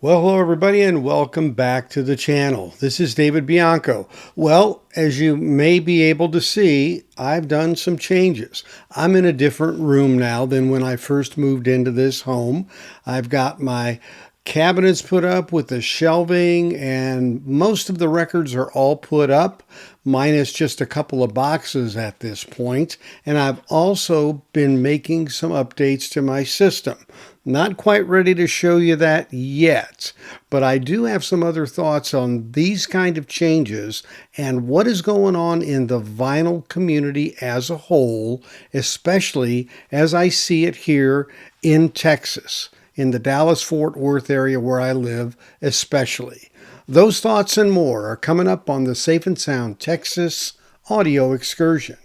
Well, hello everybody and welcome back to the channel. This is David Bianco. Well, as you may be able to see, I've done some changes. I'm in a different room now than when I first moved into this home. I've got my cabinets put up with the shelving, and most of the records are all put up, minus just a couple of boxes at this point. And I've also been making some updates to my system. Not quite ready to show you that yet, but I do have some other thoughts on these kind of changes and what is going on in the vinyl community as a whole, especially as I see it here in Texas, in the Dallas-Fort Worth area where I live especially. Those thoughts and more are coming up on the Safe and Sound Texas audio excursion.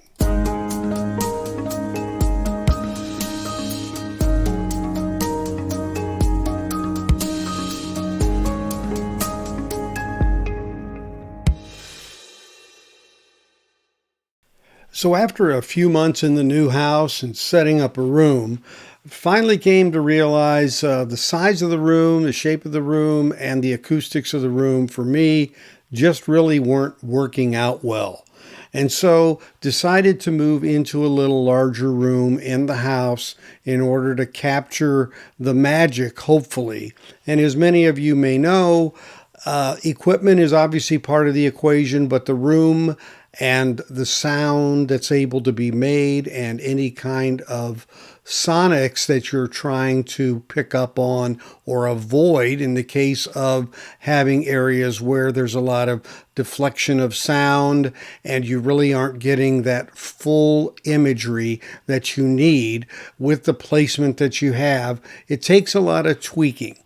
So after a few months in the new house and setting up a room, finally came to realize the size of the room, the shape of the room, and the acoustics of the room for me just really weren't working out well. And so decided to move into a little larger room in the house in order to capture the magic, hopefully. And as many of you may know, equipment is obviously part of the equation, but the room and the sound that's able to be made and any kind of sonics that you're trying to pick up on or avoid in the case of having areas where there's a lot of deflection of sound and you really aren't getting that full imagery that you need with the placement that you have. It takes a lot of tweaking.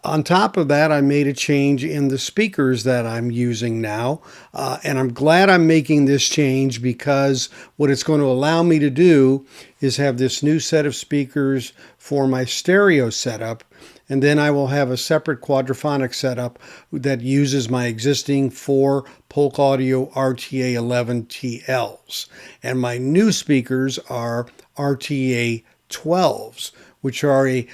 On top of that, I made a change in the speakers that I'm using now, and I'm glad I'm making this change because what it's going to allow me to do is have this new set of speakers for my stereo setup, and then I will have a separate quadraphonic setup that uses my existing 4 Polk Audio RTA 11TLs, and my new speakers are RTA 12s, which are a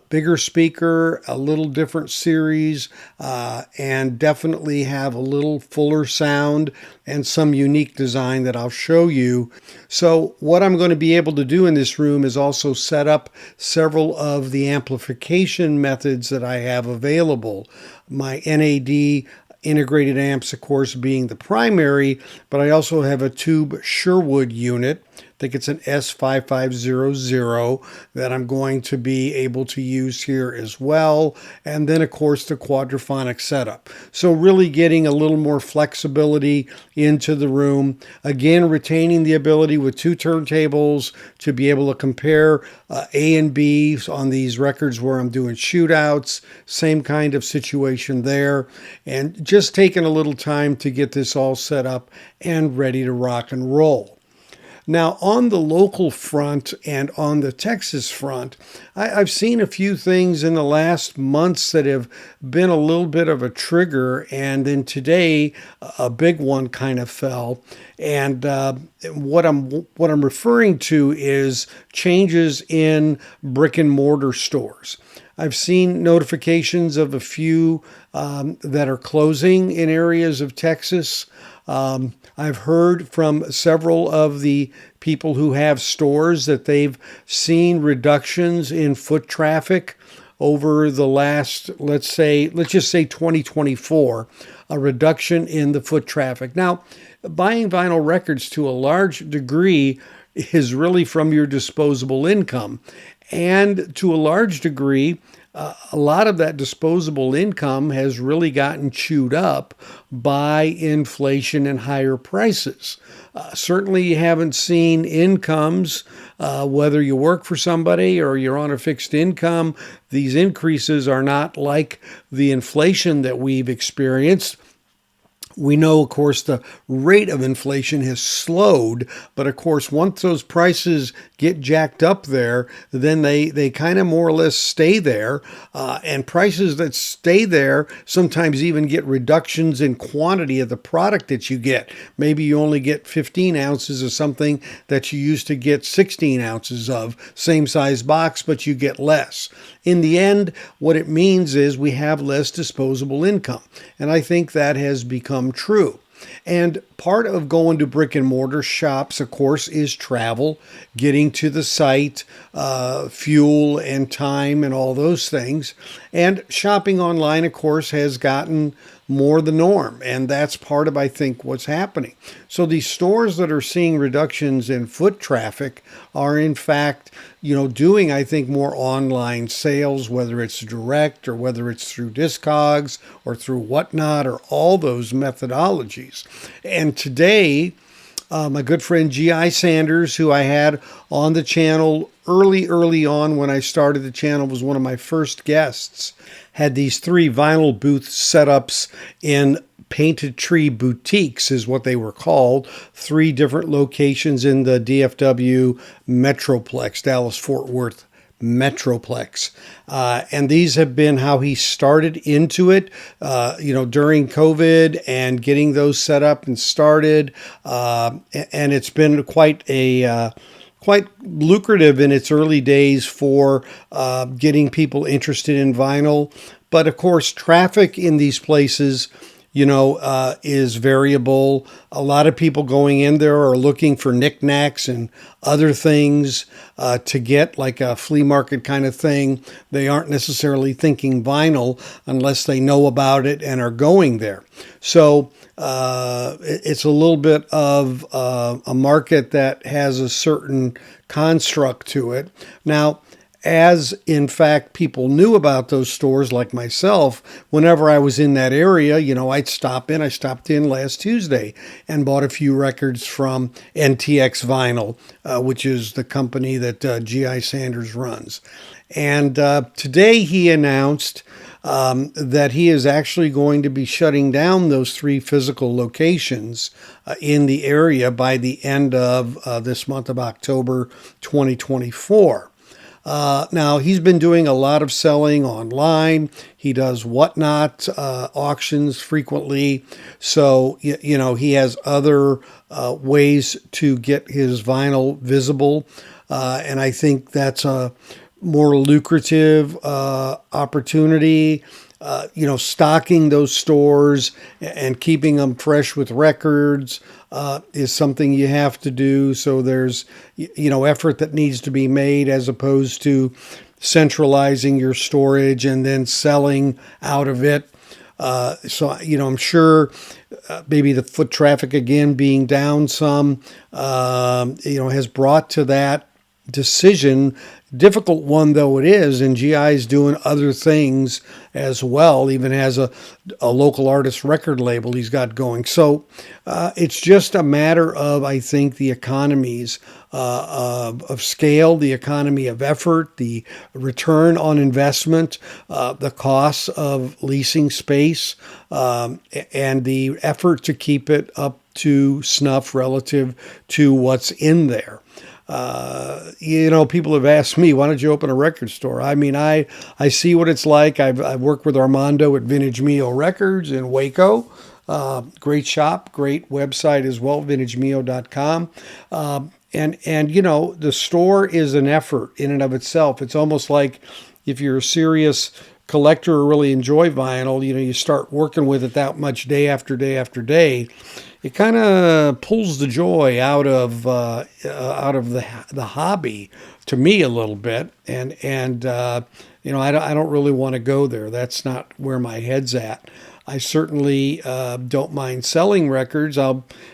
bigger speaker, a little different series, and definitely have a little fuller sound and some unique design that I'll show you. So what I'm going to be able to do in this room is also set up several of the amplification methods that I have available. My NAD integrated amps, of course, being the primary, but I also have a tube Sherwood unit. I think it's an S5500 that I'm going to be able to use here as well. And then, of course, the quadraphonic setup. So really getting a little more flexibility into the room. Again, retaining the ability with 2 turntables to be able to compare A and B on these records where I'm doing shootouts. Same kind of situation there. And just taking a little time to get this all set up and ready to rock and roll. Now, on the local front and on the Texas front, I've seen a few things in the last months that have been a little bit of a trigger, and then today a big one kind of fell. And what I'm referring to is changes in brick and mortar stores. I've seen notifications of a few that are closing in areas of Texas. I've heard from several of the people who have stores that they've seen reductions in foot traffic over the last, let's just say 2024, a reduction in the foot traffic. Now, buying vinyl records to a large degree is really from your disposable income. And to a large degree, a lot of that disposable income has really gotten chewed up by inflation and higher prices. Certainly you haven't seen incomes, whether you work for somebody or you're on a fixed income, these increases are not like the inflation that we've experienced. We know, of course, the rate of inflation has slowed, but of course, once those prices get jacked up there, then they kind of more or less stay there. And prices that stay there sometimes even get reductions in quantity of the product that you get. Maybe you only get 15 ounces of something that you used to get 16 ounces of, same size box, but you get less. in the end, what it means is we have less disposable income. And I think that has become true. And part of going to brick and mortar shops, of course, is travel, getting to the site, fuel and time and all those things. And shopping online, of course, has gotten more the norm. And that's part of, I think, what's happening. So these stores that are seeing reductions in foot traffic are, in fact, doing, I think, more online sales, whether it's direct or whether it's through Discogs or through Whatnot or all those methodologies. And today, my good friend G.I. Sanders, who I had on the channel early on when I started the channel, was one of my first guests, had these 3 vinyl booth setups in Painted Tree Boutiques is what they were called, 3 different locations in the DFW Metroplex, Dallas-Fort Worth Metroplex. And these have been how he started into it, during COVID and getting those set up and started. And it's been quite lucrative in its early days for getting people interested in vinyl. But of course, traffic in these places, is variable. A lot of people going in there are looking for knickknacks and other things to get, like a flea market kind of thing. They aren't necessarily thinking vinyl unless they know about it and are going there. So it's a little bit of a market that has a certain construct to it. Now, as in fact people knew about those stores, like myself, whenever I was in that area, I'd stop in. I stopped in last Tuesday and bought a few records from NTX Vinyl, which is the company that G.I. Sanders runs. And today he announced that he is actually going to be shutting down those 3 physical locations in the area by the end of this month of October 2024. Now, he's been doing a lot of selling online. He does Whatnot auctions frequently. So, he has other ways to get his vinyl visible. And I think that's a more lucrative opportunity. Stocking those stores and keeping them fresh with records is something you have to do. So there's, effort that needs to be made as opposed to centralizing your storage and then selling out of it. So, I'm sure maybe the foot traffic again being down some, has brought to that decision. Difficult one though it is, and GI is doing other things as well, even has a local artist record label he's got going. So it's just a matter of, I think, the economies of scale, the economy of effort, the return on investment, the costs of leasing space, and the effort to keep it up to snuff relative to what's in there. People have asked me, why don't you open a record store? I mean, I see what it's like. I've worked with Armando at Vintage Mio Records in Waco. Great shop, great website as well, vintagemio.com. And the store is an effort in and of itself. It's almost like if you're a serious collector or really enjoy vinyl, you start working with it that much day after day after day. It kind of pulls the joy out of the hobby to me a little bit, and I don't really want to go there. That's not where my head's at. I certainly don't mind selling records.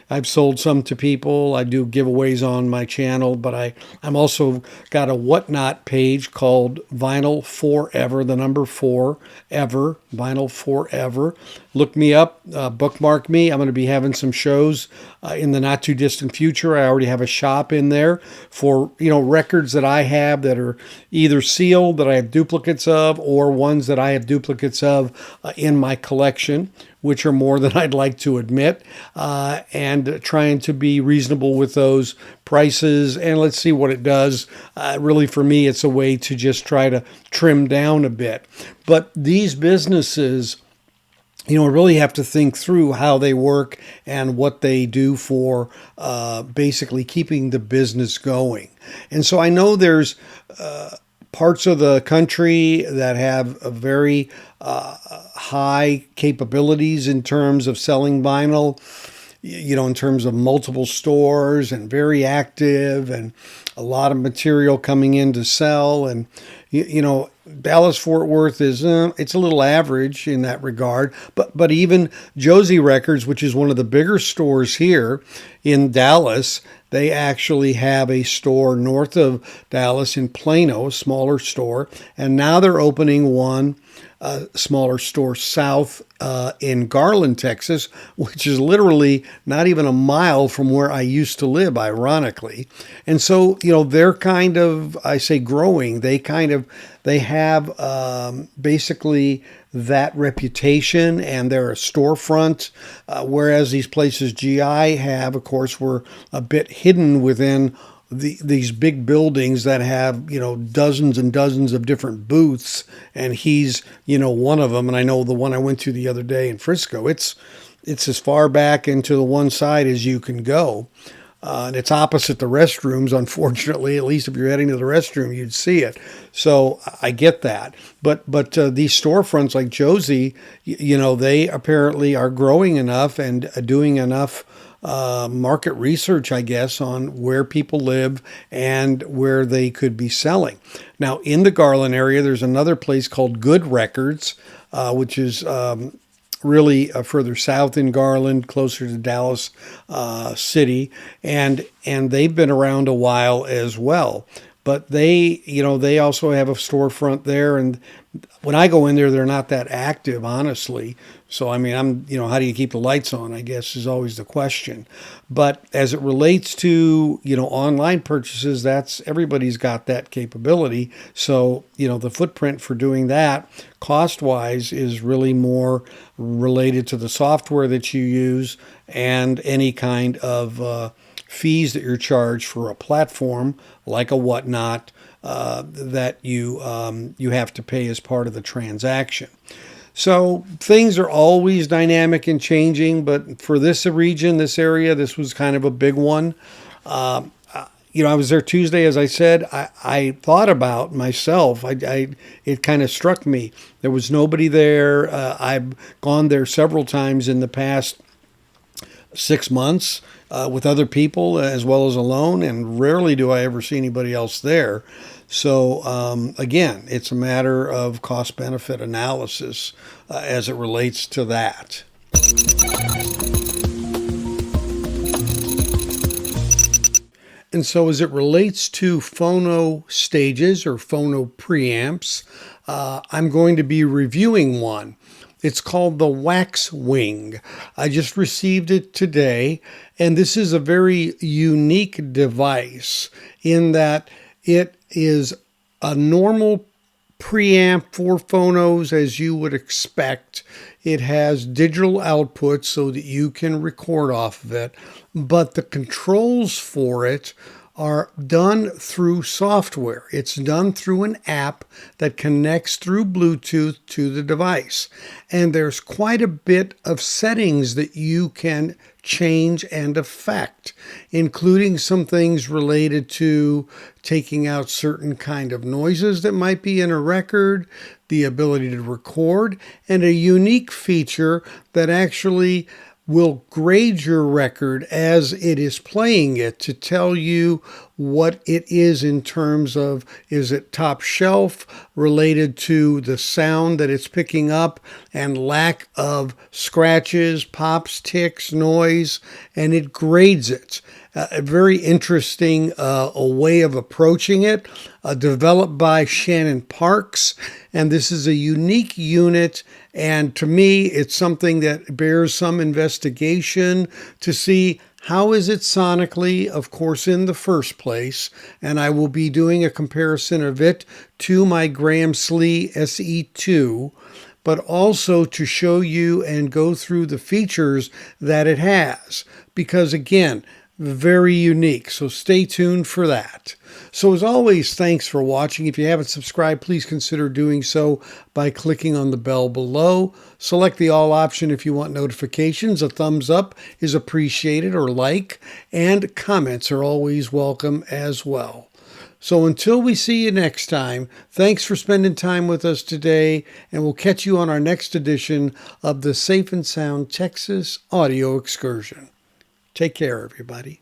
I've sold some to people. I do giveaways on my channel, but I'm also got a Whatnot page called Vinyl Forever, the number 4 ever, Vinyl Forever. Look me up, bookmark me. I'm going to be having some shows in the not too distant future. I already have a shop in there for, records that I have that are either sealed that I have duplicates of, or ones that I have duplicates of in my collection, which are more than I'd like to admit, and trying to be reasonable with those prices. And let's see what it does. Really, for me, it's a way to just try to trim down a bit. But these businesses, really have to think through how they work and what they do for basically keeping the business going. And so I know there's parts of the country that have a very high capabilities in terms of selling vinyl, in terms of multiple stores and very active and a lot of material coming in to sell. And, Dallas Fort Worth is, it's a little average in that regard. But even Josie Records, which is one of the bigger stores here in Dallas, they actually have a store north of Dallas in Plano, a smaller store. And now they're opening one smaller store south in Garland, Texas, which is literally not even a mile from where I used to live, ironically. And so, they're kind of, I say growing, they have basically that reputation, and they're a storefront, whereas these places GI have, of course, were a bit hidden within these big buildings that have, dozens and dozens of different booths, and he's, one of them. And I know the one I went to the other day in Frisco, it's as far back into the one side as you can go. And it's opposite the restrooms, unfortunately. At least if you're heading to the restroom, you'd see it. So I get that. But these storefronts like Josie, they apparently are growing enough and doing enough market research, I guess, on where people live and where they could be selling. Now, in the Garland area, there's another place called Good Records, which is really further south in Garland, closer to Dallas City, and they've been around a while as well. But they also have a storefront there, and when I go in there, they're not that active, honestly. So, how do you keep the lights on, I guess, is always the question. But as it relates to, online purchases, everybody's got that capability. So, the footprint for doing that cost-wise is really more related to the software that you use and any kind of fees that you're charged for a platform like a Whatnot that you have to pay as part of the transaction. So things are always dynamic and changing, but for this region, this area, this was kind of a big one. I was there Tuesday, as I said. I thought about myself. It kind of struck me. There was nobody there. I've gone there several times in the past 6 months with other people as well as alone, and rarely do I ever see anybody else there. So again, it's a matter of cost-benefit analysis as it relates to that. And so as it relates to phono stages or phono preamps, I'm going to be reviewing one. It's called the Waxwing. I just received it today, and this is a very unique device in that it is a normal preamp for phonos as you would expect. It has digital output so that you can record off of it, but the controls for it are done through software. It's done through an app that connects through Bluetooth to the device. And there's quite a bit of settings that you can change and affect, including some things related to taking out certain kind of noises that might be in a record, the ability to record, and a unique feature that actually will grade your record as it is playing it to tell you what it is in terms of, is it top shelf related to the sound that it's picking up and lack of scratches, pops, ticks, noise, and it grades it. A very interesting a way of approaching it, developed by Shannon Parks, and this is a unique unit, and to me it's something that bears some investigation to see how is it sonically, of course, in the first place, and I will be doing a comparison of it to my Graham Slee SE2, but also to show you and go through the features that it has, because again, very unique. So stay tuned for that. So as always, thanks for watching. If you haven't subscribed, please consider doing so by clicking on the bell below. Select the all option if you want notifications. A thumbs up is appreciated, or like, and comments are always welcome as well. So until we see you next time, thanks for spending time with us today, and we'll catch you on our next edition of the Safe and Sound Texas Audio Excursion. Take care, everybody.